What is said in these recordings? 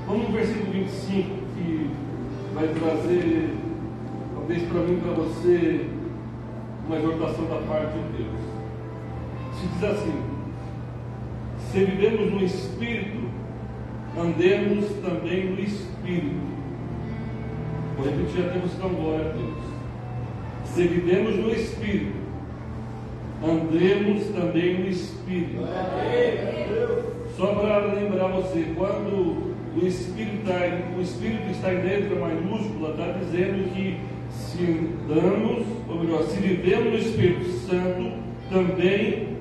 Vamos no versículo 25, que vai trazer, talvez para mim e para você, uma exortação da parte de Deus. Se diz assim: se vivemos no Espírito, andemos também no Espírito. Vou repetir até você dar glória a Deus. Se vivemos no Espírito, andemos também no Espírito. Só para lembrar você, quando o Espírito está em letra maiúscula, está dizendo que se andamos, ou melhor, se vivemos no Espírito Santo, também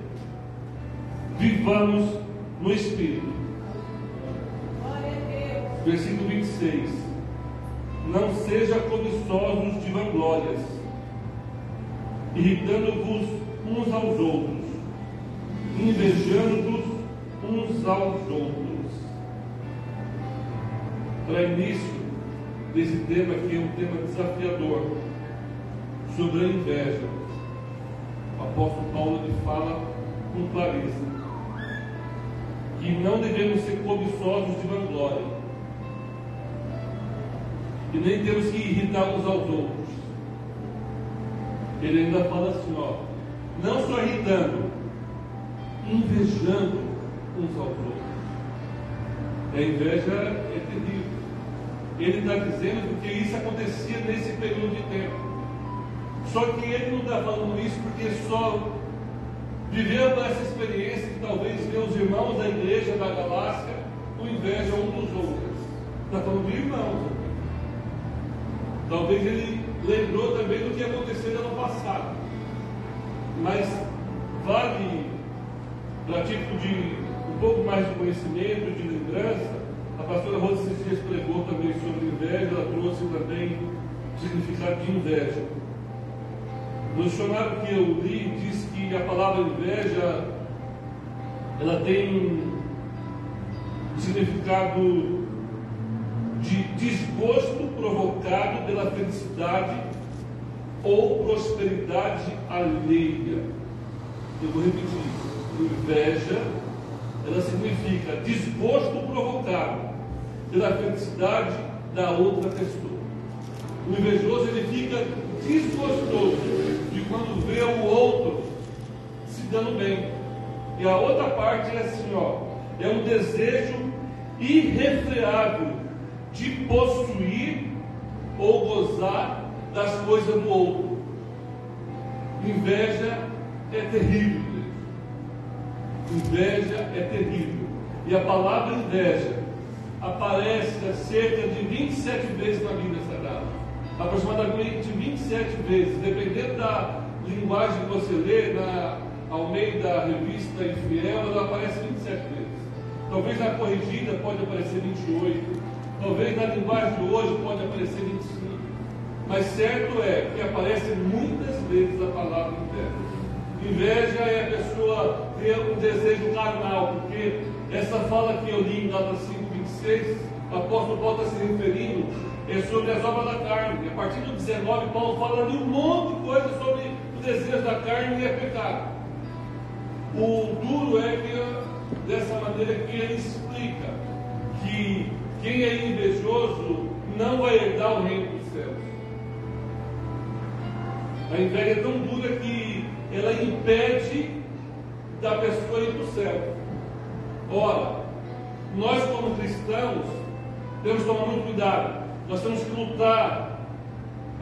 vivamos no Espírito. Versículo 26: não seja cobiçosos de vanglórias, irritando-vos uns aos outros, invejando-vos uns aos outros. Para início desse tema, que é um tema desafiador, sobre a inveja, o apóstolo Paulo ele fala com clareza que não devemos ser cobiçosos de vanglória, e nem temos que irritar uns aos outros. Ele ainda fala assim, não só irritando, invejando uns aos outros. A inveja é terrível. Ele está dizendo que isso acontecia nesse período de tempo. Só que ele não está falando isso porque só viveu essa experiência que talvez meus irmãos da igreja da Galácia com inveja um dos outros. Está falando de irmãos. Talvez ele lembrou também do que aconteceu no ano passado. Mas vale, para título de um pouco mais de conhecimento, de lembrança, a pastora Rosa esses dias pregou também sobre inveja, ela trouxe também o significado de inveja. No dicionário que eu li, diz que a palavra inveja, ela tem um significado de desgosto provocado pela felicidade ou prosperidade alheia. Eu vou repetir isso. Inveja, ela significa desgosto provocado pela felicidade da outra pessoa. O invejoso, ele fica desgostoso de quando vê o outro se dando bem. E a outra parte é assim, é um desejo irrefreável de possuir ou gozar das coisas do outro. Inveja é terrível. Inveja é terrível. E a palavra inveja aparece cerca de 27 vezes na Bíblia Sagrada. Aproximadamente 27 vezes, dependendo da linguagem que você lê, na Almeida Revista e Fiel, ela aparece 27 vezes. Talvez na corrigida pode aparecer 28. Talvez na linguagem de hoje pode aparecer 25. Mas certo é que aparece muitas vezes a palavra inveja. Inveja é a pessoa ter um desejo carnal, porque essa fala que eu li em Gálatas 5:26, o apóstolo Paulo está se referindo sobre as obras da carne. A partir do 19, Paulo fala de um monte de coisa sobre o desejo da carne e é pecado. O duro é que, dessa maneira que ele explica que quem é invejoso não vai herdar o reino dos céus. A inveja é tão dura que ela impede da pessoa ir para o céu. Ora, nós como cristãos temos que tomar muito cuidado. Nós temos que lutar,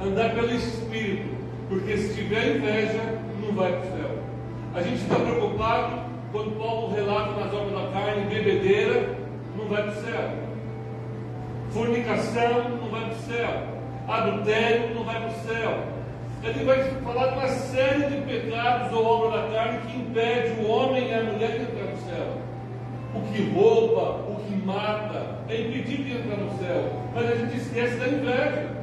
andar pelo Espírito, porque se tiver inveja, não vai para o céu. A gente está preocupado quando Paulo relata nas obras da carne, bebedeira, não vai para o céu. Fornicação, não vai para o céu. Adultério, não vai para o céu. Ele vai falar de uma série de pecados ou obra da carne que impede o homem e a mulher de entrar no céu. O que rouba, o que mata, é impedido de entrar no céu. Mas a gente esquece da inveja.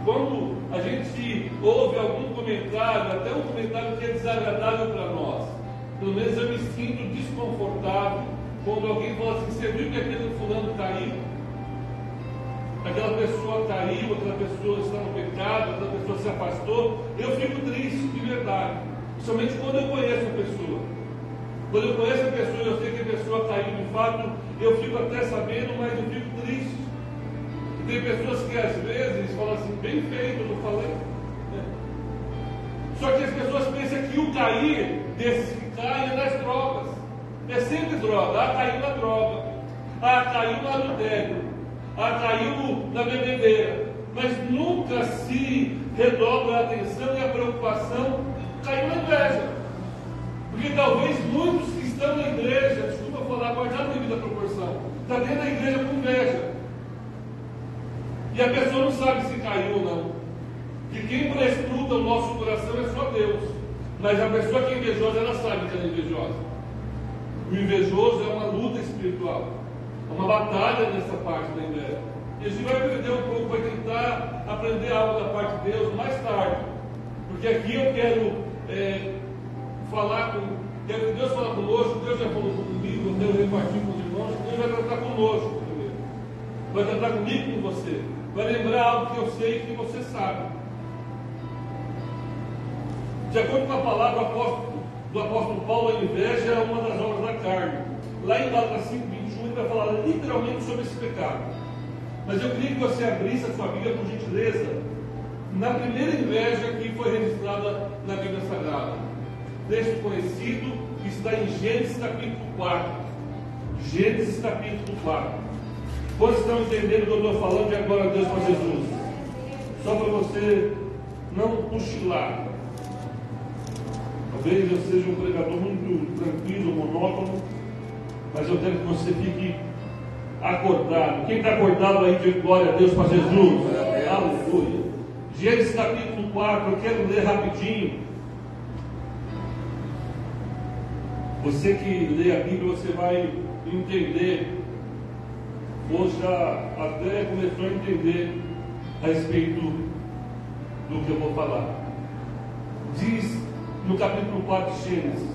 Quando a gente ouve algum comentário, até um comentário que é desagradável para nós, pelo menos eu me sinto desconfortável quando alguém fala assim: você viu que aquele fulano caiu? Aquela pessoa caiu, aquela pessoa está no pecado, aquela pessoa se afastou. Eu fico triste, de verdade. Principalmente quando eu conheço a pessoa. Quando eu conheço a pessoa, eu sei que a pessoa caiu de fato, eu fico até sabendo, mas eu fico pessoas que às vezes falam assim, bem feito, eu não falei. Só que as pessoas pensam que o cair desses que caem é nas drogas. É sempre droga. Ah, caiu na droga. Ah, caiu no adultério. Ah, caiu na bebedeira. Mas nunca se redobra a atenção e a preocupação. Caiu na inveja. Porque talvez muitos que estão na igreja, desculpa falar, guardar a devida proporção, está dentro da igreja com inveja. E a pessoa não sabe se caiu ou não. Que quem prescruta o nosso coração é só Deus. Mas a pessoa que é invejosa, ela sabe que ela é invejosa. O invejoso é uma luta espiritual. É uma batalha nessa parte da inveja. E a gente vai aprender um pouco, vai tentar aprender algo da parte de Deus mais tarde. Porque aqui eu quero falar com... Quero que Deus fale conosco. Deus já falou comigo, eu quero repartir com os irmãos. Deus vai tratar conosco primeiro. Vai tratar comigo e com você. Vai lembrar algo que eu sei e que você sabe. De acordo com a palavra do apóstolo Paulo, a inveja é uma das obras da carne. Lá em Gálatas 5:21 ele vai falar literalmente sobre esse pecado. Mas eu queria que você abrisse a sua Bíblia, por gentileza, na primeira inveja que foi registrada na Bíblia Sagrada. Texto conhecido que está em Gênesis capítulo 4. Gênesis capítulo 4. Quantos estão entendendo o que eu estou falando? E agora a Deus para Jesus. Só para você não cochilar. Talvez eu seja um pregador muito tranquilo, monótono, mas eu quero que você fique acordado. Quem está acordado aí, de glória a Deus para Jesus? Aleluia. Gênesis capítulo 4, eu quero ler rapidinho. Você que lê a Bíblia, você vai entender, ou já até começou a entender a respeito do que eu vou falar. Diz no capítulo 4 de Gênesis: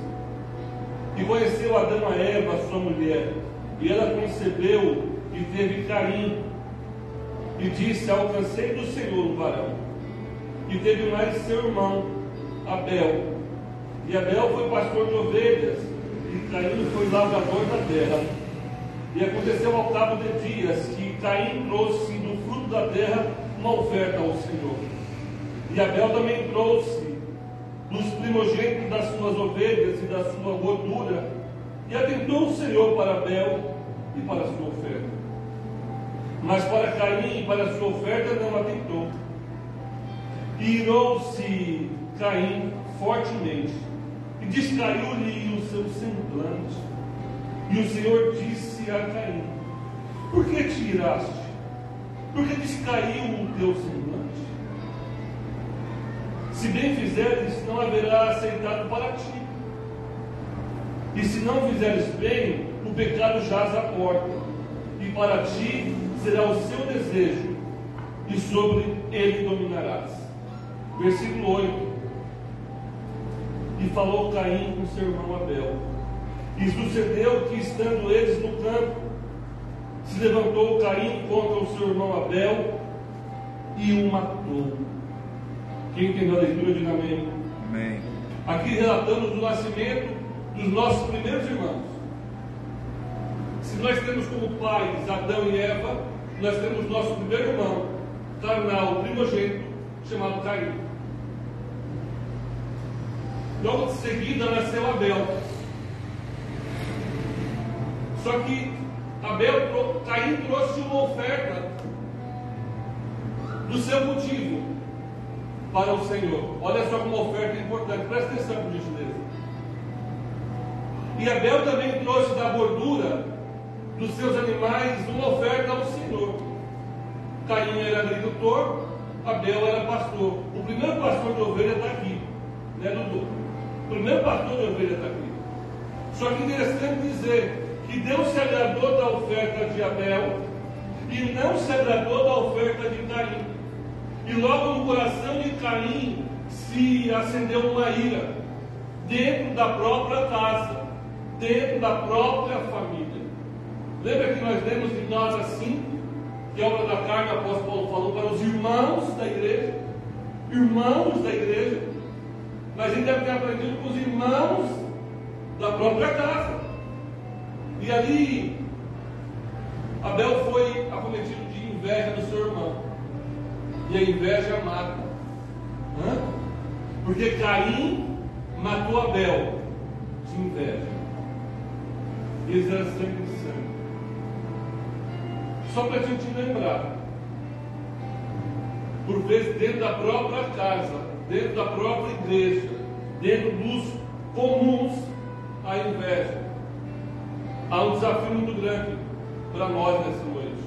e conheceu Adão a Eva, sua mulher, e ela concebeu e teve Caim, e disse: alcancei do Senhor um varão. E teve mais seu irmão Abel, e Abel foi pastor de ovelhas, e Caim foi lavrador da terra. E aconteceu ao cabo de dias que Caim trouxe do fruto da terra uma oferta ao Senhor, e Abel também trouxe dos primogênitos das suas ovelhas e da sua gordura, e atentou o Senhor para Abel e para a sua oferta, mas para Caim e para a sua oferta não atentou. E irou-se Caim fortemente, e descaiu-lhe o seu semblante. E o Senhor disse a Caim: por que te iraste? Por que descaiu o teu semblante? Se bem fizeres, não haverá aceitado para ti. E se não fizeres bem, o pecado jaz à porta, e para ti será o seu desejo, e sobre ele dominarás. Versículo 8. E falou Caim com seu irmão Abel. E sucedeu que, estando eles no campo, se levantou Caim contra o seu irmão Abel e o matou. Quem entendeu a leitura, diga amém. Amém. Aqui relatamos o nascimento dos nossos primeiros irmãos. Se nós temos como pais Adão e Eva, nós temos nosso primeiro irmão carnal, primogênito, chamado Caim. Logo de seguida nasceu Abel. Só que Caim trouxe uma oferta do seu motivo para o Senhor. Olha só como oferta é importante, presta atenção, por gentileza. E Abel também trouxe da gordura dos seus animais uma oferta ao Senhor. Caim era agricultor, Abel era pastor. O primeiro pastor de ovelha está aqui, né, Dudu? O primeiro pastor de ovelha está aqui. Só que interessante dizer que Deus se agradou da oferta de Abel e não se agradou da oferta de Caim. E logo no coração de Caim se acendeu uma ira, dentro da própria casa, dentro da própria família. Lembra que nós lemos em Gálatas 5, que a obra da carne, o apóstolo Paulo falou para os irmãos da igreja, mas ele deve ter aprendido com os irmãos da própria casa. E ali Abel foi acometido de inveja do seu irmão. E a inveja mata. Porque Caim matou Abel de inveja. Eles eram sangue de sangue. Só para a gente lembrar, por vezes dentro da própria casa, dentro da própria igreja, dentro dos comuns, a inveja. Há um desafio muito grande para nós nessa noite.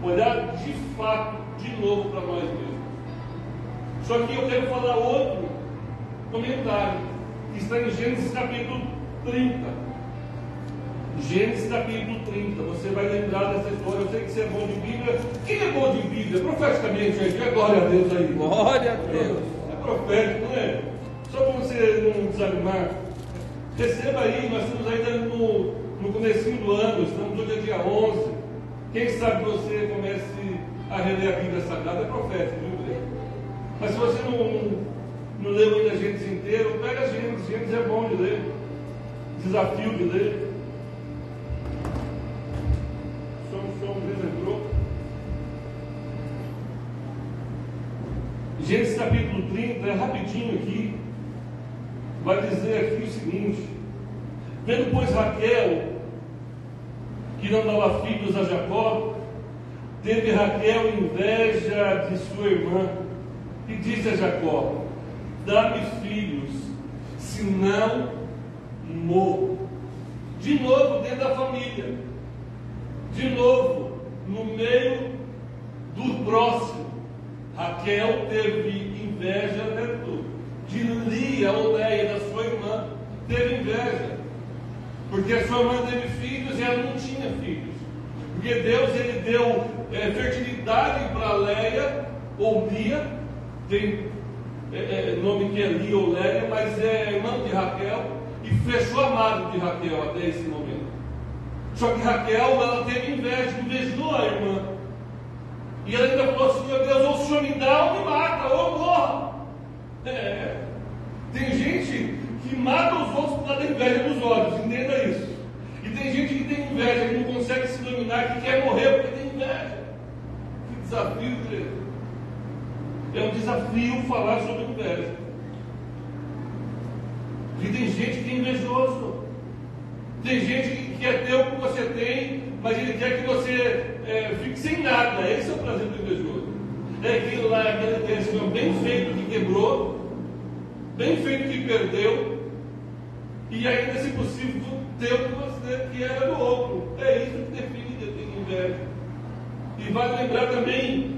Olhar de fato, de novo, para nós mesmos. Só que eu quero falar outro comentário, que está em Gênesis capítulo 30. Gênesis capítulo 30. Você vai lembrar dessa história. Eu sei que você é bom de Bíblia. Quem é bom de Bíblia? Profeticamente, gente. É glória a Deus aí. Glória a Deus. É profético, não é? Só para você não desanimar. Receba aí, nós estamos ainda no comecinho do ano. Estamos hoje é dia 11. Quem sabe você comece a reler a Bíblia Sagrada. É profético, viu? Mas se você não leu ainda a Gênesis inteiro, pega a Gênesis. Gênesis é bom de ler. Desafio de ler. Som lembrou. Gênesis capítulo 30, é rapidinho aqui. Vai dizer aqui o seguinte: vendo, pois, Raquel que não dava filhos a Jacó, teve Raquel inveja de sua irmã e disse a Jacó: dá-me filhos, senão morro. De novo dentro da família, de novo no meio do próximo, Raquel teve inveja de Lia ou Leia, da sua irmã. Teve inveja porque a sua irmã teve filhos e ela não tinha filhos. Porque Deus, ele deu fertilidade para Leia ou Lia, tem nome que é Lia ou Leia, mas é irmã de Raquel, e fechou a madre de Raquel até esse momento. Só que Raquel, ela teve inveja, invejou a irmã, e ela ainda falou assim: meu Deus, ou o senhor me dá ou me mata, ou eu morro. Tem gente que mata os outros por causa da inveja dos olhos, entenda isso. E tem gente que tem inveja, que não consegue se dominar, que quer morrer porque tem inveja. Que desafio, querido. É um desafio falar sobre inveja. Porque tem gente que é invejoso. Tem gente que quer ter o que você tem, mas ele quer que você fique sem nada. Esse é o prazer do invejoso. É aquilo lá, aquele senhor bem feito que quebrou, bem feito que perdeu, e ainda, se possível, ter o que você que era do outro. É isso que define ter inveja. E vai lembrar também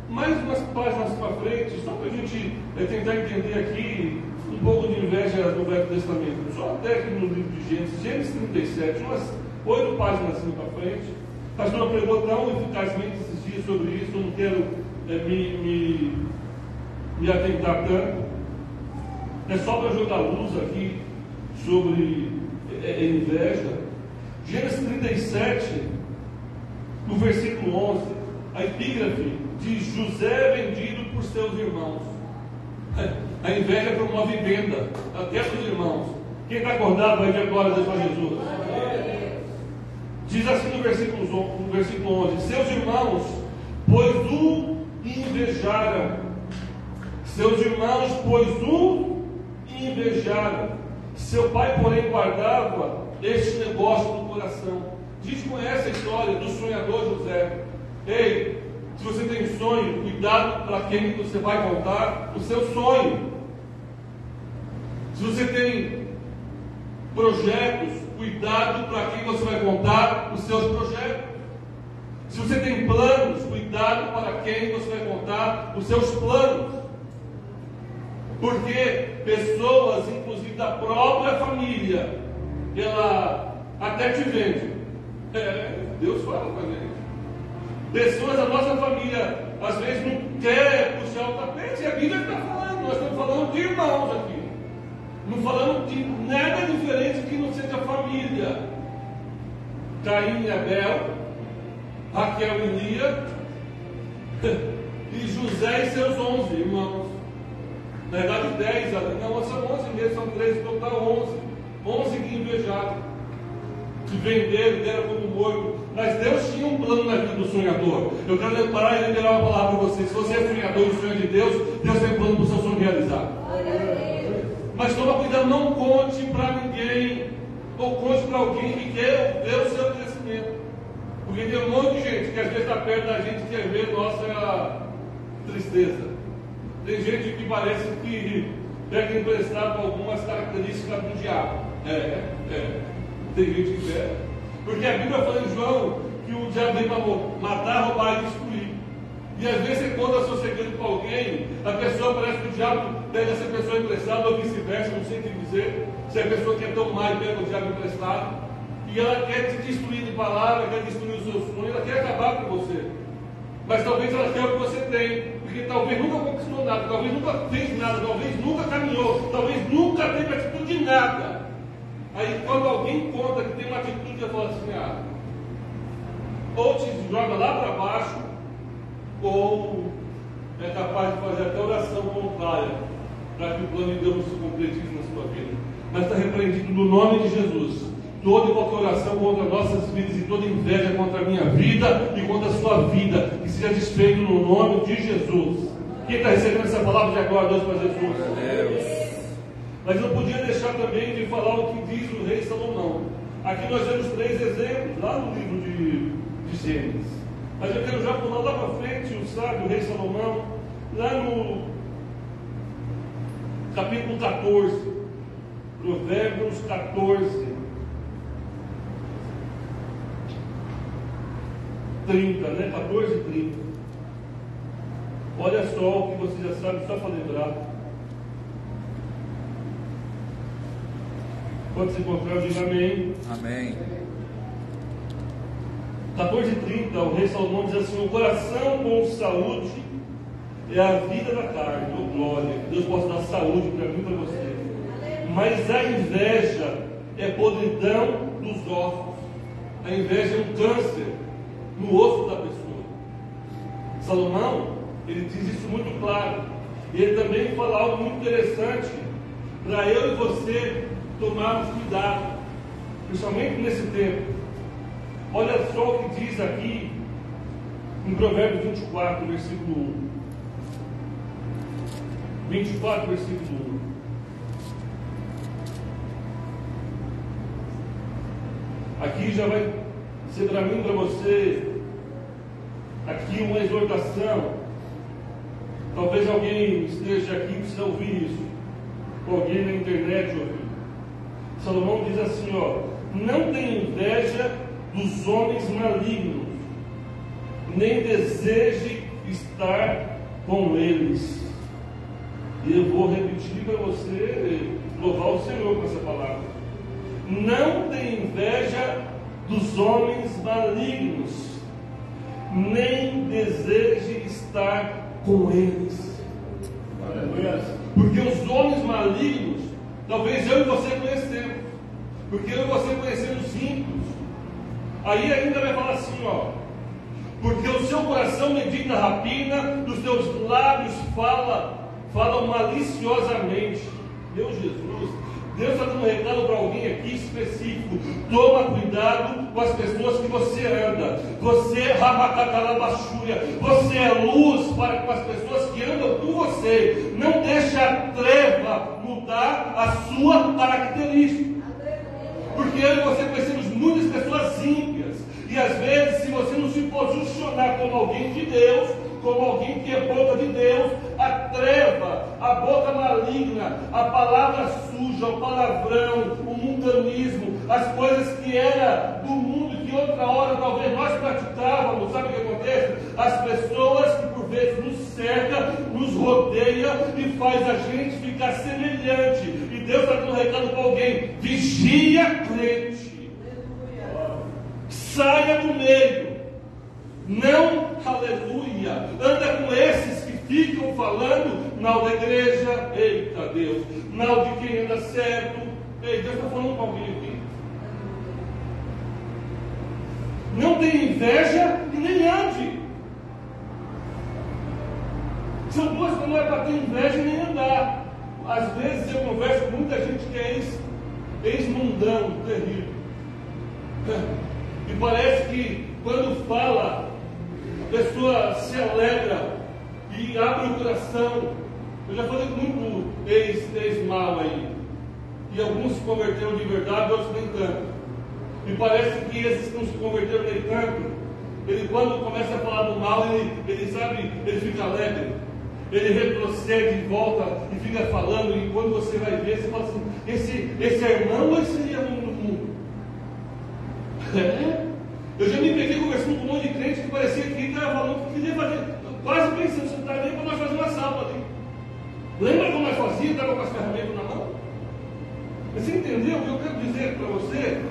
mais umas páginas para frente, só para a gente tentar entender aqui um pouco de inveja no Velho Testamento. Só até aqui no livro de Gênesis, Gênesis 37, umas 8 páginas assim para frente. A pastora pregou tão eficazmente esses dias sobre isso, eu não quero me atentar tanto. É só para jogar luz aqui sobre inveja. Gênesis 37, no versículo 11, a epígrafe diz: José vendido por seus irmãos. A inveja promove venda até dos irmãos. Quem está acordado vai ver agora Deus para Jesus. Diz assim no versículo 11: seus irmãos, pois o invejaram. Seus irmãos, pois o invejaram. Seu pai, porém, guardava este negócio no coração. A gente conhece a história do sonhador José. Ei, se você tem sonho, cuidado para quem você vai contar o seu sonho. Se você tem projetos, cuidado para quem você vai contar os seus projetos. Se você tem planos, cuidado para quem você vai contar os seus planos. Porque pessoas, inclusive da própria família, ela até te vende. Deus fala com a gente. Pessoas da nossa família, às vezes, não quer puxar o tapete, e a Bíblia está falando. Nós estamos falando de irmãos aqui. Não falando de nada diferente que não seja família. Caim e Abel, Raquel e Lia, e José e seus 11 irmãos. Na verdade 10 ali, não, são 11 mesmo, são 3 no total, 11 que invejaram, que venderam, deram como morto. Mas Deus tinha um plano na vida do sonhador. Eu quero parar e liberar uma palavra para você. Se você é sonhador e sonho de Deus, Deus tem plano para o seu sonho realizar. Mas toma cuidado, não conte para ninguém, ou conte para alguém que quer ver o seu crescimento. Porque tem um monte de gente que às vezes está perto da gente e quer ver nossa tristeza. Tem gente que parece que pega emprestado algumas características do diabo. Tem gente que pega. Porque a Bíblia fala em João que o diabo vem para matar, roubar e destruir. E às vezes você conta seu segredo para alguém, a pessoa parece que o diabo pega essa pessoa emprestada ou vice-versa, não sei o que dizer. Se a pessoa quer tomar e pega o diabo emprestado, e ela quer te destruir de palavra, quer destruir os seus sonhos, ela quer acabar com você. Mas talvez ela quer o que você tem, porque talvez nunca conquistou nada, talvez nunca fez nada, talvez nunca caminhou, talvez nunca teve atitude de nada. Aí quando alguém conta que tem uma atitude, ela fala assim, ou te joga lá para baixo, ou é capaz de fazer até oração contrária, para que o plano de Deus não se concretize na sua vida. Mas está repreendido no nome de Jesus toda e qualquer oração contra nossas vidas e toda inveja contra a minha vida e contra a sua vida, que seja desfeito no nome de Jesus. Quem está recebendo essa palavra de agora, Deus para Jesus. Mas não podia deixar também de falar o que diz o rei Salomão. Aqui nós temos 3 exemplos lá no livro de Gênesis. Mas eu quero já pular lá para frente o sábio, o rei Salomão, lá no capítulo 14, Provérbios 14, 30, né? 14 e 30. Olha só o que você já sabe, só para lembrar. Pode se encontrar, diga amém. Amém. 14:30, o rei Salomão diz assim: o coração com saúde é a vida da carne, ou glória. Deus possa dar saúde para mim e para você. Mas a inveja é podridão dos ossos. A inveja é um câncer no osso da pessoa. Salomão, ele diz isso muito claro. E ele também fala algo muito interessante para eu e você tomarmos cuidado, principalmente nesse tempo. Olha só o que diz aqui em Provérbios 24, versículo 1. 24, versículo 1. Aqui já vai ser para mim, para você, aqui uma exortação. Talvez alguém esteja aqui e precisa ouvir isso, ou alguém na internet ouvir. Salomão diz assim, não tem inveja dos homens malignos, nem deseje estar com eles. E eu vou repetir para você louvar o Senhor com essa palavra. Não tem inveja dos homens malignos, nem deseje estar com eles. Porque os homens malignos, talvez eu e você conhecemos, porque eu e você conhecemos os ímpios. Aí ainda vai falar assim, porque o seu coração medita a rapina, dos teus lábios falam maliciosamente. Meu Jesus, Deus está dando um recado para alguém aqui específico. Toma cuidado com as pessoas que você anda. Você é rabacatalabachúria. Você é luz para com as pessoas que andam com você. Não deixe a treva mudar a sua característica. Porque eu e você conhecemos muitas pessoas ímpias. E às vezes, se você não se posicionar como alguém de Deus, como alguém que é boca de Deus, a treva, a boca maligna, a palavra suja, o palavrão, o mundanismo, as coisas que era do mundo, que outra hora talvez nós praticávamos, sabe o que acontece? As pessoas que por vezes nos cercam, nos rodeia e faz a gente ficar semelhante. E Deus está dando um recado para alguém: vigia, crente. Saia do meio. Não, aleluia, anda com esses que ficam falando mal da igreja. Eita Deus, mal de quem anda certo. Ei, Deus está falando com alguém aqui. Não tem inveja e nem ande. São duas que não é para ter inveja e nem andar. Às vezes eu converso com muita gente que é ex-mundano, terrível. E parece que quando fala a pessoa se alegra e abre o coração. Eu já falei com muito ex-mal aí, e alguns se converteram de verdade, outros nem tanto. Me parece que esses que não se converteram nem tanto, ele quando começa a falar do mal, ele sabe, ele fica alegre. Ele retrocede e volta e fica falando, e quando você vai ver, você fala assim, esse é irmão ou esse seria mundo do mundo? Eu já me peguei conversando com um monte de crente que parecia que estava falando que queria fazer, quase pensando, você está nem para nós fazer uma salva ali. Lembra como nós fazíamos, estava com as ferramentas na mão? Você entendeu o que eu quero dizer para você?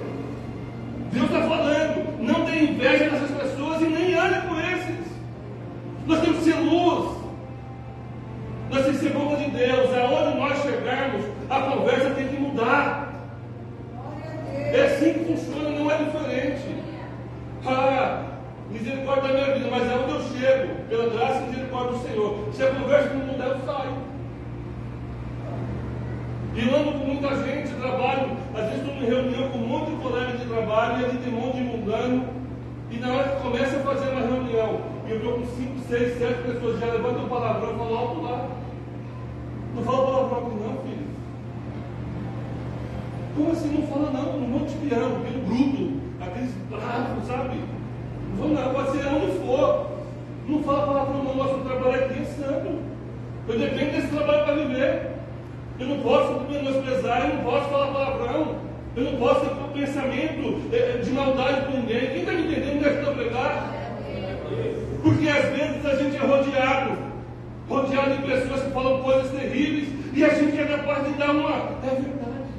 Deus está falando, não tem inveja dessas pessoas e nem ande com esses. Nós temos que ser luz. Nós temos que ser boca de Deus. Aonde nós chegarmos, a conversa tem que mudar. É assim que funciona, não é diferente. Misericórdia da minha vida, mas é onde eu chego, pela graça e misericórdia do Senhor. Se a conversa não mudar, eu saio. E eu ando com muita gente, trabalho, às vezes estou em reunião com um monte de colegas de trabalho, e ali tem um monte de mundano, e na hora que começa a fazer uma reunião, e eu estou com 5, 6, 7 pessoas, já levantam o palavrão e falam alto lá. Não fala palavrão aqui não, filho. Como assim não fala não? Um monte de piano, aquele bruto, aqueles bravos, sabe? Não, pode ser onde for. Não fala palavrão não, nosso trabalho aqui é santo. Eu dependo desse trabalho para viver. Eu não posso menosprezar, eu não posso falar palavrão, eu não posso ter um pensamento de maldade com ninguém. Quem está me entendendo deve estar pregar? Porque às vezes a gente é rodeado de pessoas que falam coisas terríveis, e a gente é capaz de dar uma. É verdade.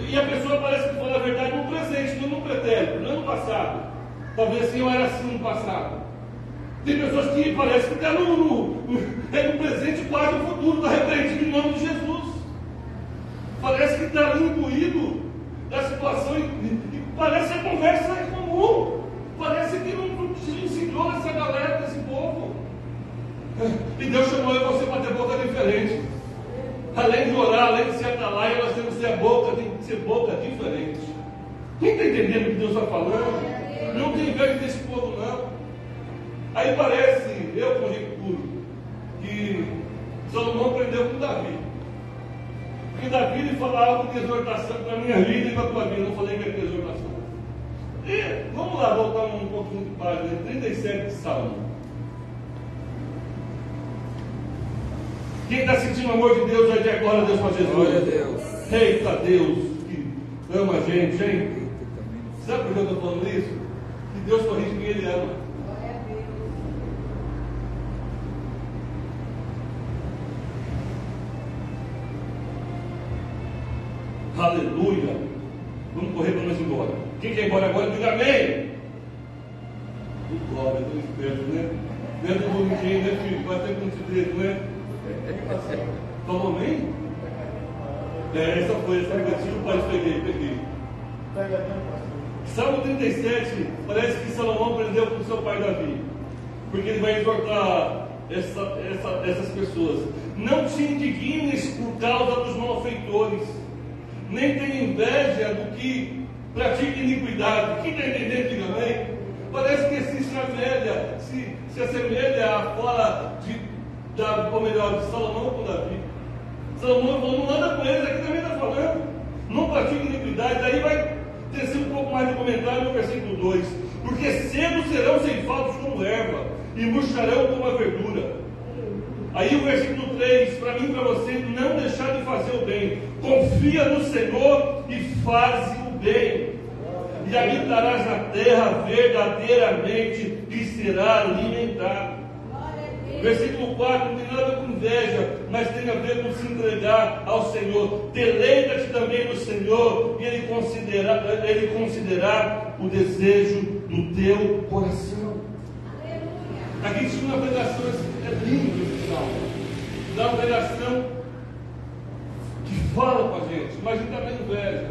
E a pessoa parece que fala a verdade no presente, não no pretérito, não no passado. Talvez assim eu era assim no passado. Tem pessoas que parece que estão no presente, quase no futuro, está repreendido em nome de Jesus. Parece que está imbuído da situação e parece que a conversa é comum. Parece que não se ensinou essa galera, desse povo. E Deus chamou você para ter boca diferente. Além de orar, além de se atalar, nós temos que ser boca diferente. Quem está entendendo o que Deus está falando? Não tem inveja desse povo, não. Aí parece, eu conjecturo, que Salomão aprendeu com Davi. Porque Davi ele fala algo de exortação para a minha vida e para a tua vida. Não falei que é de exortação. E vamos lá, voltar um pouquinho de página, 37 de Salmo. Quem está sentindo o amor de Deus, vai dizer glória a Deus para Jesus. Glória a Deus. Eita Deus, que ama a gente, hein? Sabe por que eu estou falando isso? Que Deus corrige quem Ele ama. Aleluia. Vamos correr para nós ir embora. Quem quer ir embora agora, diga amém. Glória, eu estou esperto, né? Não é do bonitinho, né, filho? Vai ter muito dedo, né? Falou amém? Essa foi essa negativa, o pai peguei. Salmo 37, parece que Salomão aprendeu com seu pai Davi, porque ele vai exortar essas pessoas. Não te indignes por causa dos malfeitores, nem tenha inveja do que pratica iniquidade. Quem está entendendo, diga amém. Parece que se assemelha à fala ou melhor, de Salomão com Davi. Salomão falou, não anda com eles, aqui também está falando. Não pratica iniquidade. Daí vai descer um pouco mais de comentário no versículo 2. Porque cedo serão ceifados como erva, e murcharão como a verdura. Aí o versículo 3, para mim e para você, não deixar de fazer o bem. Confia no Senhor e faz o bem. E habitarás na terra verdadeiramente e será alimentado. Versículo 4, não tem nada a ver com inveja, mas tem a ver com se entregar ao Senhor. Deleita-te também no Senhor, e Ele considerar o desejo do teu coração. Aqui tinha uma pregação, é lindo esse salmo. Dá uma pregação que fala com a gente, mas a gente está vendo inveja.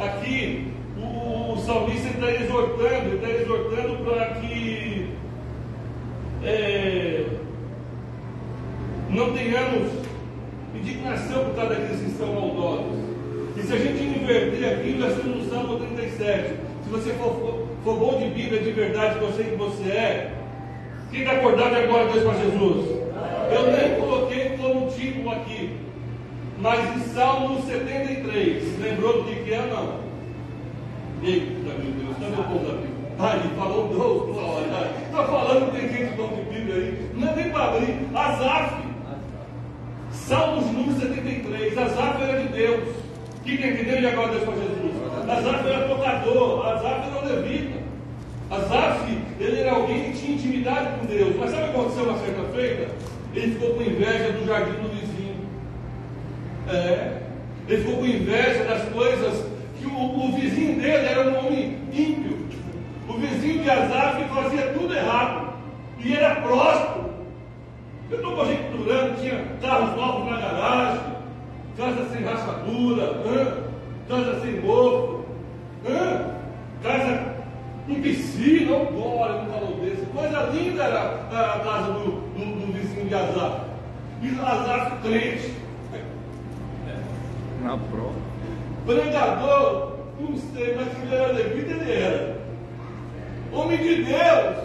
Aqui o salmista está exortando para que não tenhamos indignação por causa daqueles que estão maldosos. E se a gente inverter aqui, nós estamos no Salmo 37. Se você for for bom de Bíblia, de verdade, que eu sei que você é, quem está acordado de agora, Deus para Jesus? Eu nem coloquei como título aqui, mas em Salmo 73, lembrou do que é? Não. Eita, meu Deus, cadê o povo da Bíblia? Aí, falou duas horas. Está falando que tem gente bom de Bíblia aí. Não é nem para abrir. Asaf, Salmos número 73. Asaf era de Deus. Quem tem entendeu de agora Deus para Jesus? Asaf era tocador. Asaf era um levita. Asaf, ele era alguém que tinha intimidade com Deus. Mas sabe o que aconteceu uma certa feita? Ele ficou com inveja do jardim do vizinho. Ele ficou com inveja das coisas que o vizinho dele era um homem ímpio. O vizinho de Asaf fazia tudo errado. E era próspero. Eu estou conjecturando, tinha carros novos na garagem, casa sem rachadura, casa sem mofo, casa com piscina, glória, um valor desse. Coisa linda era a casa do vizinho de Asaf. E Asaf crente. Na prova. Pregador, não sei, mas se ele era levita, ele era. Homem de Deus,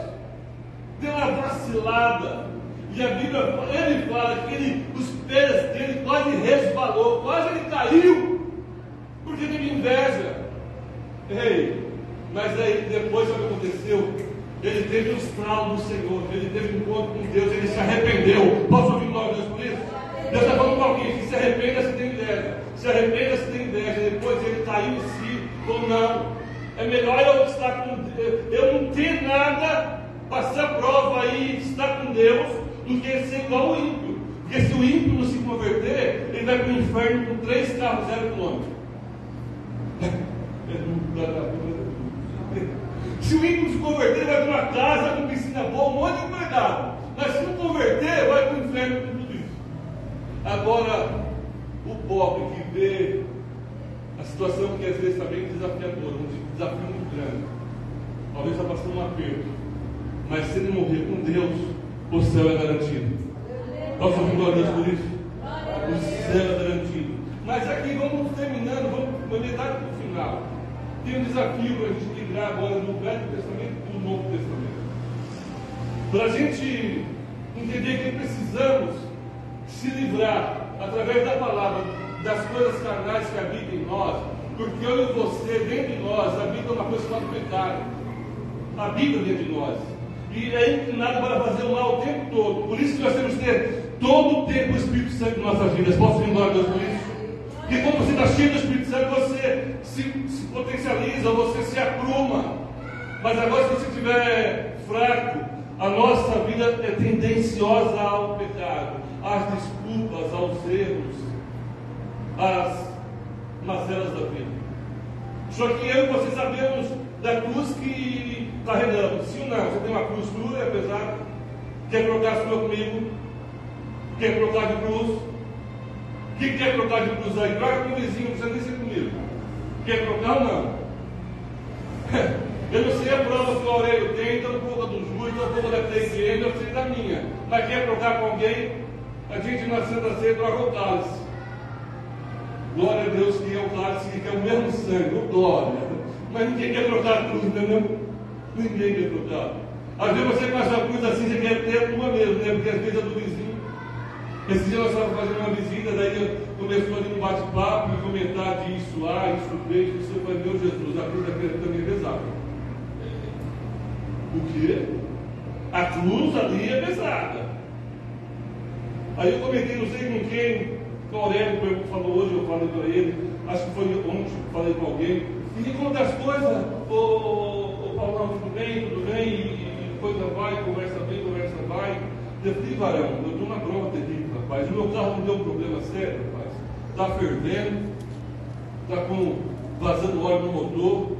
deu uma vacilada. E a Bíblia, ele fala que os pés dele quase resvalou, quase ele caiu, porque teve inveja. Ei, mas aí depois o que aconteceu? Ele teve os traumas do Senhor, ele teve um encontro com Deus, ele se arrependeu. Posso ouvir glória a Deus por isso? Deus está falando com alguém que se arrependa se tem inveja. Se arrependa se tem inveja. Depois ele caiu em si, ou não. É melhor eu estar com Deus, eu não ter nada, passar prova aí, estar com Deus, do que ser igual o ímpio. Porque se o ímpio não se converter, ele vai para o inferno com 3 carros, 0 quilômetros. Se o ímpio se converter, ele vai para uma casa com piscina boa, um monte de empregado. Mas se não converter, vai para o inferno com tudo isso. Agora, o pobre que vê a situação que às vezes está bem desafiadora, um desafio muito grande, talvez está passando um aperto, mas se ele morrer com Deus, o céu é garantido. Posso ouvir glória a Deus por isso? O céu é garantido. Mas aqui vamos terminando, vamos metade para o final. Tem um desafio para a gente migrar agora do Velho Testamento e do Novo Testamento. Para a gente entender que precisamos se livrar, através da palavra, das coisas carnais que habitam em nós, porque eu e você, dentro de nós, habita uma coisa chamada pecado. Habita dentro de nós. E é inclinado para fazer o mal o tempo todo. Por isso que nós temos que ter todo o tempo o Espírito Santo em nossas vidas. Posso ir glória a Deus por isso? Porque quando você está cheio do Espírito Santo, você se potencializa, você se apruma. Mas agora, se você estiver fraco, a nossa vida é tendenciosa ao pecado, às desculpas, aos erros, às mazelas da vida. Só que eu e você sabemos da cruz que carregamos. Sim ou não? Você tem uma cruz crua, é pesada. Quer trocar a sua comigo? Quer trocar de cruz? Quem quer trocar de cruz aí? Troca com o vizinho, não precisa nem ser comigo. Quer trocar ou não? Eu não sei a prova que o Aurélio tem, então um pouco do Júlio, então um pouco da igreja, eu sei da minha. Mas quer trocar com alguém? A gente na Santa Ceia troca o cálice. Glória a Deus que é o cálice, que é o mesmo sangue, glória. Mas ninguém quer trocar a cruz, entendeu? Ninguém quer trocar. Às vezes você faz uma cruz assim, você quer ter a tua mesmo, né? Porque às vezes é do vizinho. Esse dia nós estávamos fazendo uma visita, daí começou ali um bate-papo e comentar disso, isso, beijo, isso. Eu falei, meu Jesus, a cruz daquele também é pesada. O quê? A cruz ali é pesada. Aí eu comentei, não sei com quem, o Aurélio falou hoje, eu falei para ele, acho que foi ontem, falei com alguém, e me conta as coisas, ô Paulão, tudo bem, e coisa vai, conversa bem, conversa vai. Eu falei, varão, eu estou numa prova terrível, rapaz, o meu carro não deu um problema sério, rapaz, está fervendo, está vazando óleo no motor.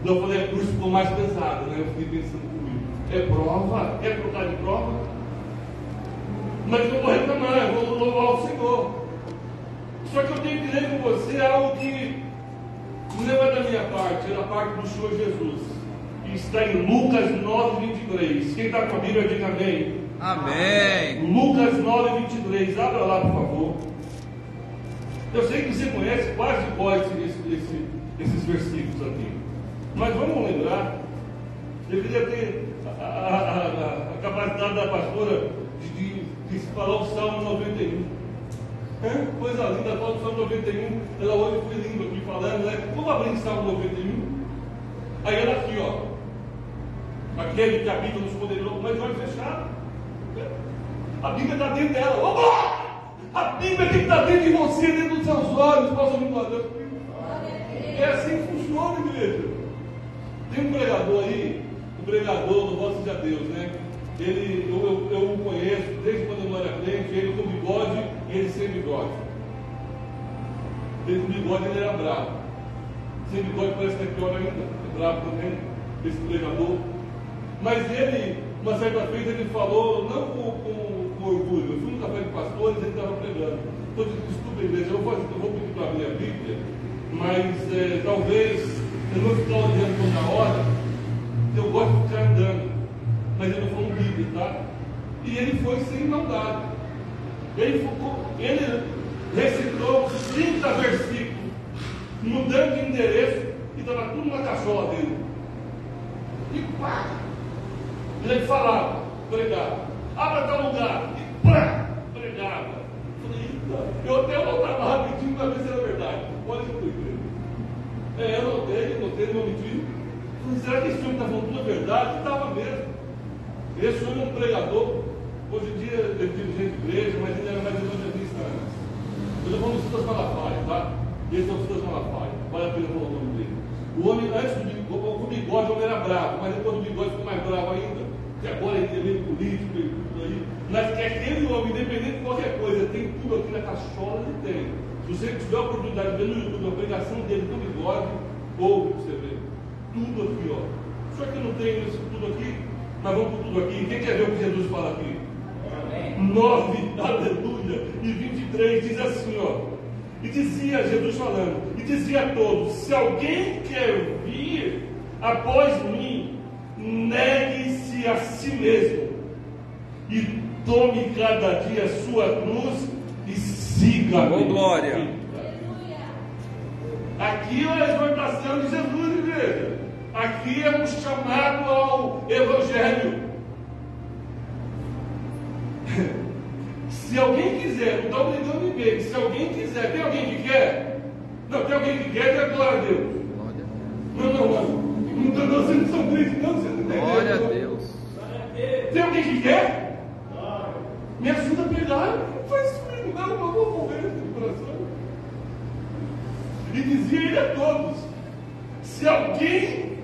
Eu falei, a cruz ficou mais pesada, né? Eu fiquei pensando comigo, é prova? Quer trocar de prova? Mas eu vou reclamar, eu vou louvar o Senhor. Só que eu tenho que dizer com você algo que não é da minha parte, é da parte do Senhor Jesus. E está em Lucas 9:23. Quem está com a Bíblia, diga amém. Amém. Lucas 9:23. Abra lá, por favor. Eu sei que você conhece quase esses versículos aqui. Mas vamos lembrar, eu queria ter a capacidade da pastora de falar o Salmo 91. Coisa linda, fala o Salmo 91. Ela hoje foi linda aqui falando, né? Vamos abrir o Salmo 91. Aí ela aqui, ó. Aquele que habita nos poderosos, mas olhos fechados. A Bíblia está dentro dela. Opa! A Bíblia tem que estar dentro de você, dentro dos seus olhos. Posso ouvir uma Deus? É assim que funciona, igreja. Tem um pregador aí, um pregador do Voz Seja Deus, né? Eu o conheço desde quando eu não era crente, ele com bigode e ele sem bigode. Ele com bigode ele era bravo. Sem bigode parece que é pior ainda, é bravo também, esse pregador. Mas ele, uma certa vez, ele falou, não com orgulho, eu fui no café de pastores e ele estava pregando. Então, desculpa, igreja, eu vou pedir para abrir a Bíblia, mas talvez eu não ficar olhando toda hora, eu gosto de ficar andando, mas ele não falou Bíblia, tá? E ele foi sem maldade. Ele recitou 30 versículos, mudando de endereço, e estava tudo na cachola dele. E pá! Ele falava, pregava, abra tal lugar, e pá! Pregava. Eu até voltava rapidinho para ver se era verdade. Olha que coisa. Eu notei, não menti. Falei, será que esse homem está falando tudo a verdade? Estava mesmo. Esse homem é um pregador. Hoje em dia ele é dirigente de igreja, mas ele era mais evangelista antes. Eu estou falando do Silas Malafaia, tá? Esse é o Silas Malafaia. Vale a pena falar o nome dele. O homem, antes do bigode, o homem era bravo, mas depois do bigode ficou mais bravo ainda. Que agora ele é meio político e tudo aí. Mas que aquele homem, independente de qualquer coisa, tem tudo aqui na cachola, ele tem. Se você tiver a oportunidade de ver no YouTube a pregação dele com bigode, ouve para você ver. Tudo aqui, ó. Só que não tem isso tudo aqui, mas vamos por tudo aqui. Quem quer ver o que Jesus fala aqui? 9, aleluia, e 23 diz assim, ó. E dizia, Jesus falando, e dizia a todos: se alguém quer vir após mim, negue-se a si mesmo e tome cada dia a sua cruz e siga-me. Oh, glória! Aqui é a exortação de Jesus, igreja. Aqui é um chamado ao Evangelho. Se alguém quiser, não está obrigando ninguém. Se alguém quiser, tem alguém que quer? Não, tem alguém que quer, dê glória a Deus. Não, vocês não são crentes, não, vocês não entendem. Glória a Deus. Tem alguém que quer? Me ajuda a pregar. Não faz isso comigo, não, eu vou morrer no coração. E dizia ele a todos: se alguém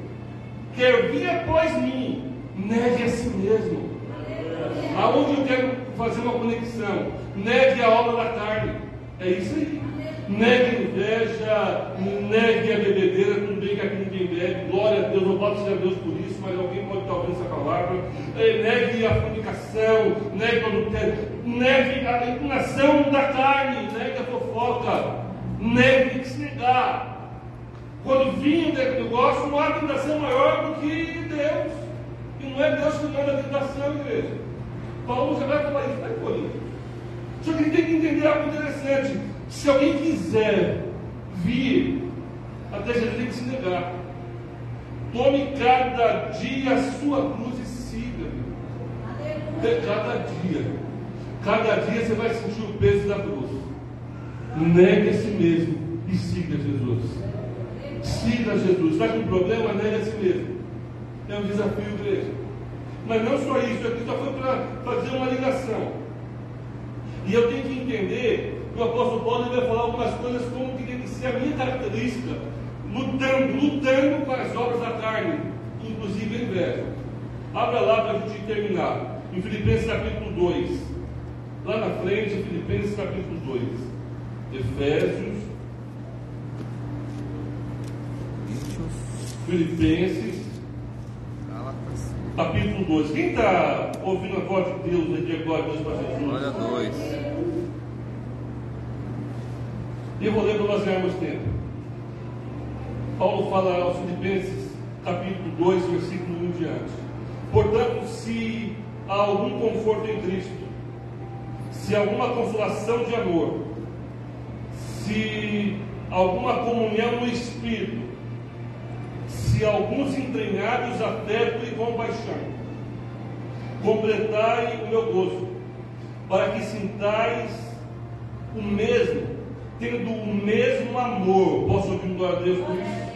quer vir após mim, negue a si mesmo. Aonde eu quero fazer uma conexão? Negue a obra da carne. É isso aí. Negue a inveja, negue a bebedeira. Tudo bem que aqui ninguém bebe, glória a Deus, não pode ser a Deus por isso, mas alguém pode estar ouvindo essa palavra. Negue a fornicação, negue o adultério, negue a inclinação da carne, negue a fofoca, negue, tem que se negar. Quando vinha o negócio, não há tentação maior do que Deus, e não é Deus que manda a tentação, igreja. Paulo já vai falar isso, vai por isso. Só que ele tem que entender algo interessante. Se alguém quiser vir até Jesus, tem que se negar. Tome cada dia a sua cruz e siga-me. Cada dia. Cada dia você vai sentir o peso da cruz. Negue a si mesmo e siga Jesus. Siga Jesus. Está com problema? Negue a si mesmo. É um desafio, igreja. Mas não só isso, aqui só foi para fazer uma ligação. E eu tenho que entender que o apóstolo Paulo vai falar algumas coisas como que tem que ser a minha característica, lutando com as obras da carne, inclusive a inveja. Abra lá para a gente terminar, em Filipenses capítulo 2. Lá na frente, Filipenses capítulo 2. Efésios, Filipenses, capítulo 2. Quem está ouvindo a voz de Deus aqui agora, Deus para Jesus? Glória a Deus. E eu vou ler para nós ganharmos tempo. Paulo fala aos Filipenses, capítulo 2, versículo 1 em diante. Portanto, se há algum conforto em Cristo, se há alguma consolação de amor, se há alguma comunhão no Espírito, se alguns entranhados afeto e compaixão, completai o meu gozo, para que sintais o mesmo, tendo o mesmo amor. Posso ouvir glória a Deus por isso?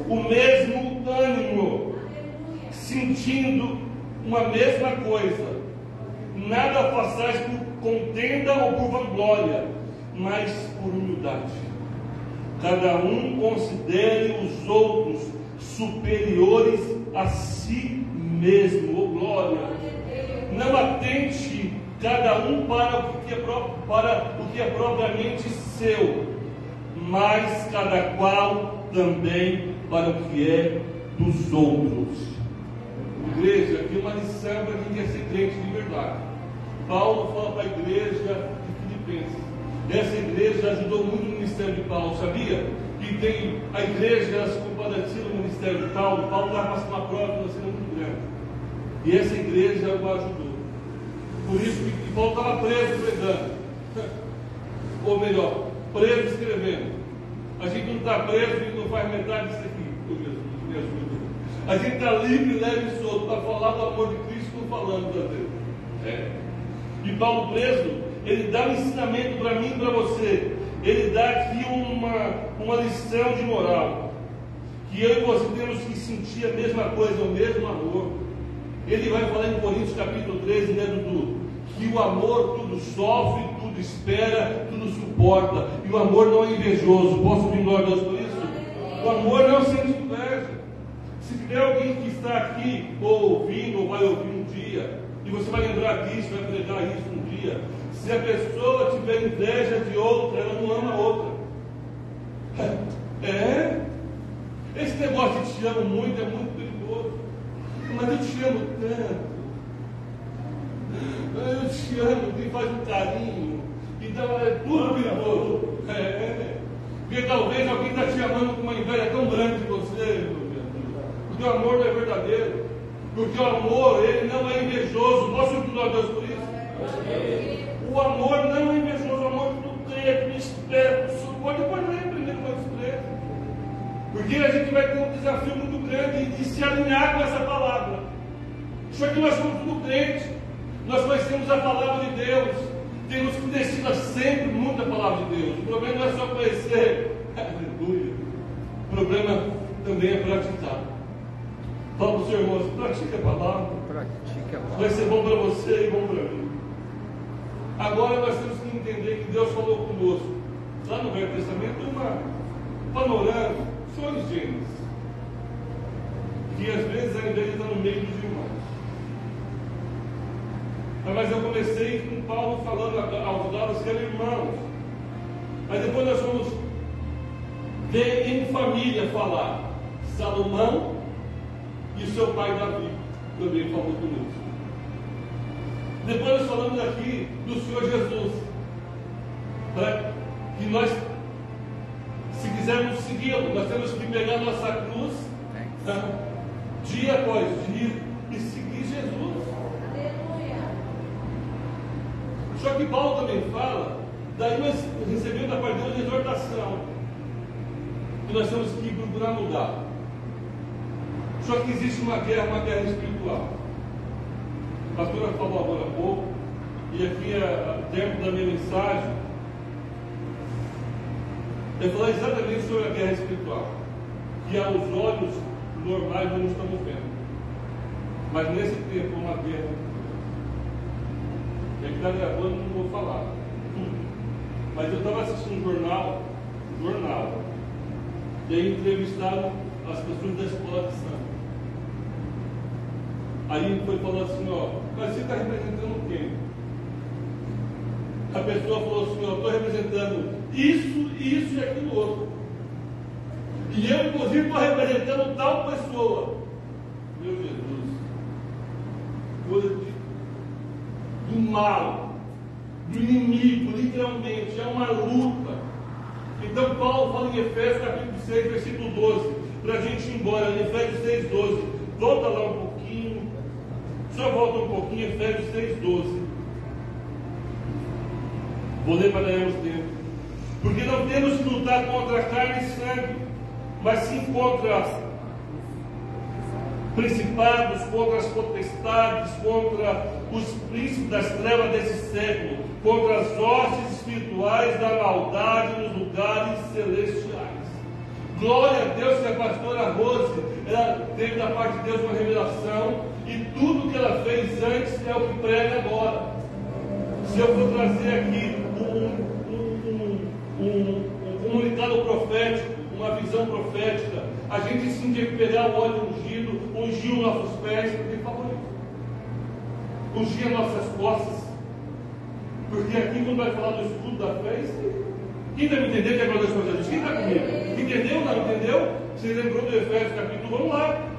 O mesmo ânimo, sentindo uma mesma coisa. Nada façais por contenda ou por vanglória, mas por humildade. Cada um considere os outros superiores a si mesmo. Oh, glória! Não atente cada um para o que é propriamente seu, mas cada qual também para o que é dos outros. Igreja, aqui uma lição para quem quer ser crente de verdade. Paulo fala para a igreja de Filipenses. Essa igreja ajudou muito no ministério de Paulo, sabia? Que tem a igreja se compadecendo no ministério de Paulo. Paulo estava passando uma prova financeira muito grande, e essa igreja o ajudou. Por isso que Paulo estava preso pregando, ou melhor, preso escrevendo. A gente não está preso e não faz metade disso aqui. Me ajuda. A gente está livre, leve e solto para falar do amor de Cristo, falando da Deus. E Paulo preso, ele dá um ensinamento para mim e para você. Ele dá aqui uma lição de moral, que eu e você temos que sentir a mesma coisa, o mesmo amor. Ele vai falar em Coríntios capítulo 13, né, Dudu? Que o amor tudo sofre, tudo espera, tudo suporta. E o amor não é invejoso. Posso vir glória a Deus por isso? O amor não sente inveja. Se tiver alguém que está aqui ouvindo, ou vai ouvir um dia, e você vai lembrar disso, vai pregar isso um dia, se a pessoa tiver inveja de outra, ela não ama a outra. Esse negócio de te amo muito é muito perigoso. Mas eu te amo tanto. Eu te amo, me faz um carinho. Então é tudo perigoso. Porque talvez alguém está te amando com uma inveja tão grande de você, porque o amor não é verdadeiro. Porque o amor, ele não é invejoso. Posso ouvir a Deus por isso? O amor não é invejoso. O amor tudo crê, tudo espera, tudo suporta. Depois vai aprender com os presos. Porque a gente vai ter um desafio muito grande de se alinhar com essa palavra. Só que nós somos tudo crentes. Nós conhecemos a palavra de Deus. Temos que descer sempre muito a palavra de Deus. O problema não é só conhecer. Aleluia. O problema também é praticar. Fala para o seu irmão, pratique a palavra. Pratique a palavra. Vai ser bom para você e bom para mim. Agora nós temos que entender que Deus falou conosco. Lá no Velho Testamento, uma panorama, sonhos de Gênesis. Que às vezes a igreja está no meio dos irmãos. Mas eu comecei com Paulo falando aos Gálatas que eram irmãos. Mas depois nós vamos ver em família falar. Salomão e seu pai Davi também falou conosco. Depois nós falamos aqui do Senhor Jesus. Para que nós, se quisermos segui-lo, nós temos que pegar nossa cruz, dia após dia, e seguir Jesus. Só que Paulo também fala, daí nós recebemos da parte de Deus a exortação, que nós temos que procurar mudar. Só que existe uma guerra espiritual. A pastora falou agora há pouco, e aqui dentro da minha mensagem, eu vou falar exatamente sobre a guerra espiritual, que aos olhos normais nós não estamos vendo. Mas nesse tempo, uma guerra. Ele está gravando, não vou falar tudo. Mas eu estava assistindo um jornal, e aí entrevistaram as pessoas da escola de samba. Aí ele foi falando assim, mas você está representando quem? A pessoa falou assim, estou representando isso e aquilo outro. E eu, inclusive, estou representando tal pessoa. Meu Jesus. Coisa do mal, do inimigo, literalmente, é uma luta. Então Paulo fala em Efésios capítulo 6, versículo 12, para a gente ir embora, em Efésios 6, 12, volta lá um pouquinho, só volta um pouquinho, Efésios 6, 12, vou ler para ganharmos tempo, porque não temos que lutar contra a carne e sangue, mas sim contra principados, contra as potestades, contra os príncipes das trevas desse século, contra as hostes espirituais da maldade nos lugares celestiais. Glória a Deus que a pastora Rose, ela teve da parte de Deus uma revelação, e tudo que ela fez antes é o que prega agora. Se eu for trazer aqui um comunicado profético, uma visão profética, a gente sim tem que pegar o óleo ungido, ungir os nossos pés, porque favorito, ungir as nossas costas, porque aqui quando vai falar do escudo da fé, quem deve entender que é para Deus fazer isso? Quem está comigo? Entendeu? Não entendeu? Você lembrou do Efésios capítulo?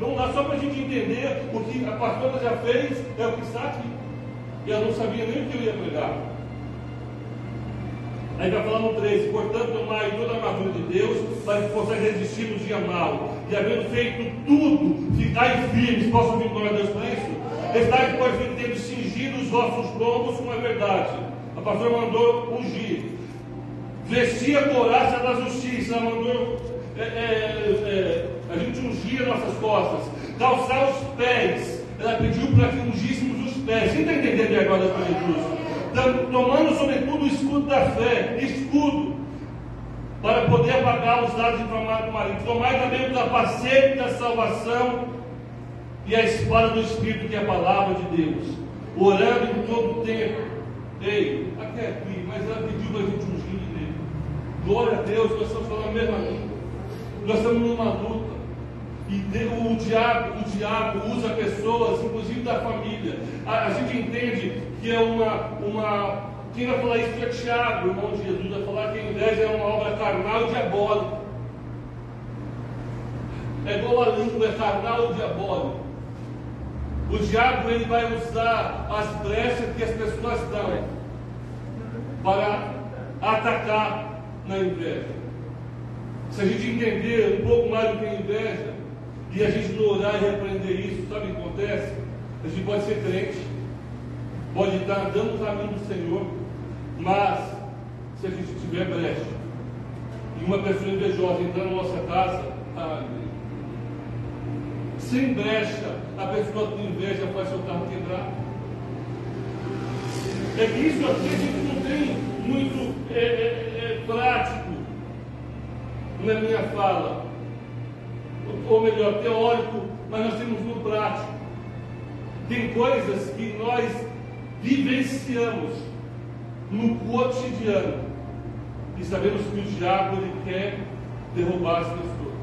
Vamos lá, só para a gente entender o que a pastora já fez, é o que está aqui. E ela não sabia nem o que eu ia pregar. Aí vai falar no 13: portanto, tomai toda a armadura de Deus, para que possais resistir no dia mau, e havendo feito tudo, ficai firmes. Posso ouvir glória a Deus por isso? Estai, depois de ter cingido os vossos lombos com a verdade. A pastora mandou ungir. Vestir a couraça da justiça. Ela mandou a gente ungir nossas costas. Calçar os pés. Ela pediu para que ungíssemos os pés. Você está entendendo agora para Jesus? Tomando sobretudo o escudo da fé, escudo, para poder apagar os lados inflamados do marido. Tomai também o capacete da salvação e a espada do Espírito, que é a palavra de Deus, orando em todo o tempo. Ei, aqui, mas ela pediu para a gente ungir nele. Glória a Deus, nós estamos falando a mesma língua. Nós estamos numa luta. E o diabo usa pessoas, inclusive da família. A gente entende que é uma. Quem vai falar isso é Tiago, irmão de Jesus, vai falar que a inveja é uma obra carnal e diabólica. É igual a língua, é carnal e diabólico. O diabo ele vai usar as brechas que as pessoas dão para atacar na inveja. Se a gente entender um pouco mais do que é inveja, e a gente não orar e repreender isso, sabe o que acontece? A gente pode ser crente, pode estar andando no caminho do Senhor, mas se a gente tiver brecha, e uma pessoa invejosa entrar na nossa casa, sem brecha, a pessoa com inveja faz seu carro quebrar. É que isso aqui a gente não tem muito prático na minha fala, ou melhor, teórico, mas nós temos no prático. Tem coisas que nós vivenciamos no cotidiano e sabemos que o diabo ele quer derrubar as pessoas.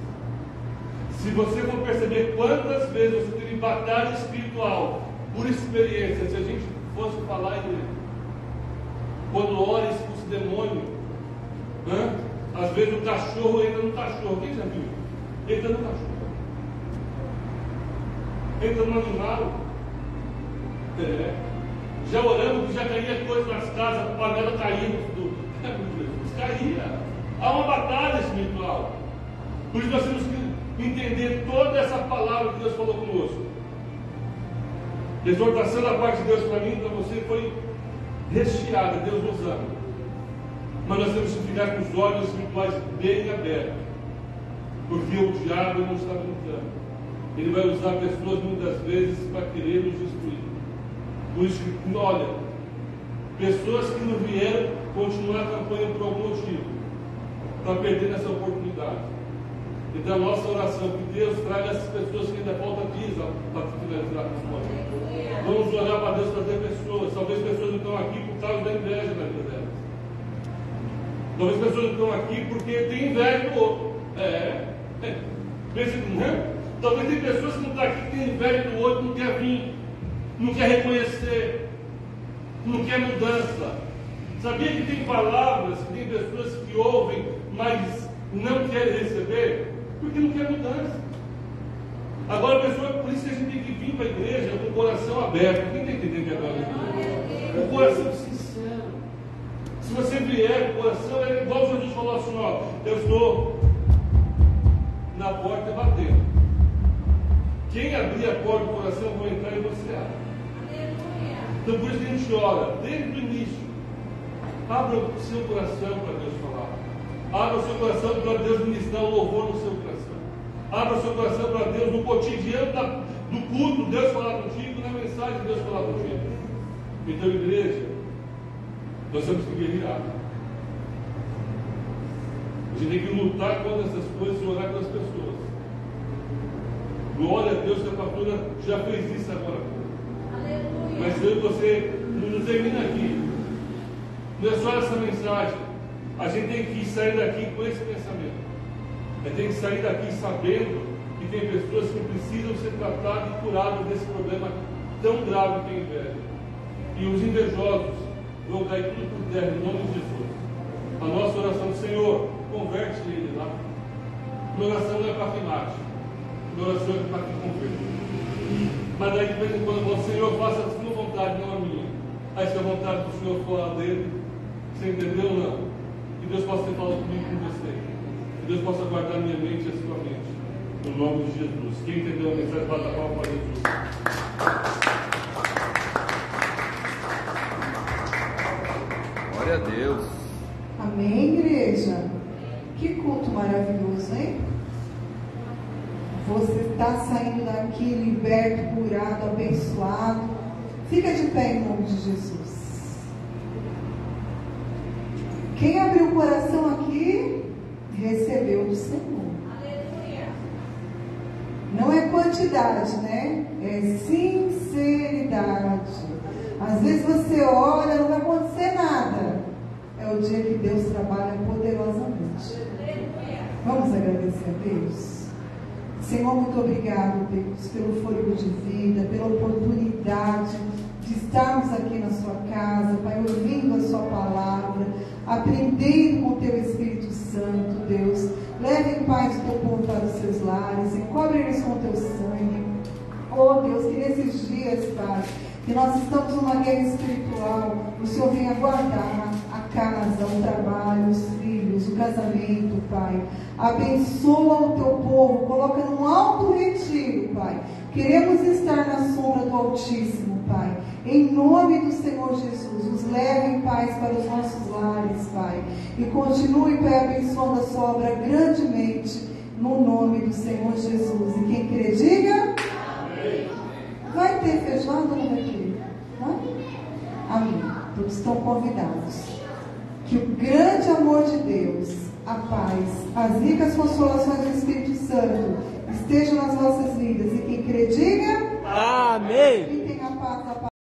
Se você for perceber quantas vezes você teve batalha espiritual por experiência, se a gente fosse falar em quando ora e expulsa o demônio, às vezes o cachorro entra no cachorro. Quem já viu? Entra no cachorro, entra no animal. Já oramos que já caía coisa nas casas, panela caindo, caía. Há uma batalha espiritual. Por isso nós temos que entender toda essa palavra que Deus falou conosco. A exortação da parte de Deus para mim e para você foi recheada. Deus nos ama, mas nós temos que ficar com os olhos espirituais bem abertos, porque o diabo não está brincando. Ele vai usar pessoas muitas vezes para querer nos destruir. Por isso, olha, pessoas que não vieram continuar a campanha por algum motivo, estão perdendo essa oportunidade. Então a nossa oração é que Deus traga essas pessoas que ainda falta dias para finalizar com os mortos. Vamos orar para Deus trazer pessoas. Talvez pessoas não estão aqui por causa da inveja na vida delas. Talvez pessoas não estão aqui porque tem inveja do outro. Talvez tem pessoas que não estão aqui que tem inveja do outro, não quer vir, não quer reconhecer, não quer mudança. Sabia que tem palavras, que tem pessoas que ouvem, mas não querem receber? Porque não quer mudança. Agora a pessoa, por isso que a gente tem que vir para a igreja com o coração aberto. Quem tem que entender agora? Com o coração sincero. Se você vier com o coração, é igual Jesus falou assim: ó, eu estou na porta batendo. Quem abrir a porta do coração, eu vou entrar e você abre. Então por isso que a gente ora, desde o início. Abra o seu coração para Deus falar. Abra o seu coração para Deus ministrar o louvor no seu coração. Abra o seu coração para Deus no cotidiano do culto, Deus falar contigo, na mensagem, Deus falar contigo. Então, igreja, nós temos que guerrear. A gente tem que lutar contra essas coisas e orar pelas pessoas. Glória a Deus que a pastora já fez isso agora. Aleluia. Mas eu e você não termina aqui. Não é só essa mensagem. A gente tem que sair daqui com esse pensamento. A gente tem que sair daqui sabendo que tem pessoas que precisam ser tratadas e curadas desse problema tão grave que é a inveja. E os invejosos vão cair tudo por terra em nome de Jesus. A nossa oração, Senhor, converte ele lá. A oração não é para que mate. A oração é para que converta. Mas daí de vez em quando eu falo, Senhor, faça a sua vontade, não a minha. Aí se a vontade do Senhor for a dele, você entendeu ou não? Que Deus possa ter falado comigo e com você. Que Deus possa guardar minha mente e a sua mente. No nome de Jesus. Quem entendeu a mensagem, bata a palma para Jesus. Glória a Deus. Amém, igreja? Que culto maravilhoso, hein? Você está saindo daqui liberto, curado, abençoado. Fica de pé em nome de Jesus. Quem abriu o coração aqui, recebeu do Senhor. Aleluia. Não é quantidade, né? É sinceridade. Às vezes você ora, não vai acontecer nada. É o dia que Deus trabalha poderosamente. Vamos agradecer a Deus? Senhor, muito obrigado, Deus, pelo fôlego de vida, pela oportunidade de estarmos aqui na sua casa, Pai, ouvindo a sua palavra, aprendendo com o teu Espírito Santo, Deus. Leve em paz o teu povo para os seus lares, encobre eles com o teu sangue. Oh, Deus, que nesses dias, Pai, que nós estamos numa guerra espiritual, o Senhor venha guardar a casa, o trabalho, os filhos, o casamento, Pai. Abençoa o teu povo, coloca num alto retiro, Pai. Queremos estar na sombra do Altíssimo, Pai. Em nome do Senhor Jesus, nos leve em paz para os nossos lares, Pai. E continue, Pai, abençoando a sua obra grandemente, no nome do Senhor Jesus. E quem crê, diga... Vai ter feijoada ou não vai ter? Vai? Amém. Todos estão convidados. Que o grande amor de Deus, a paz, as ricas consolações do Espírito Santo estejam nas nossas vidas. E quem crê, diga... Amém. E tenha paz.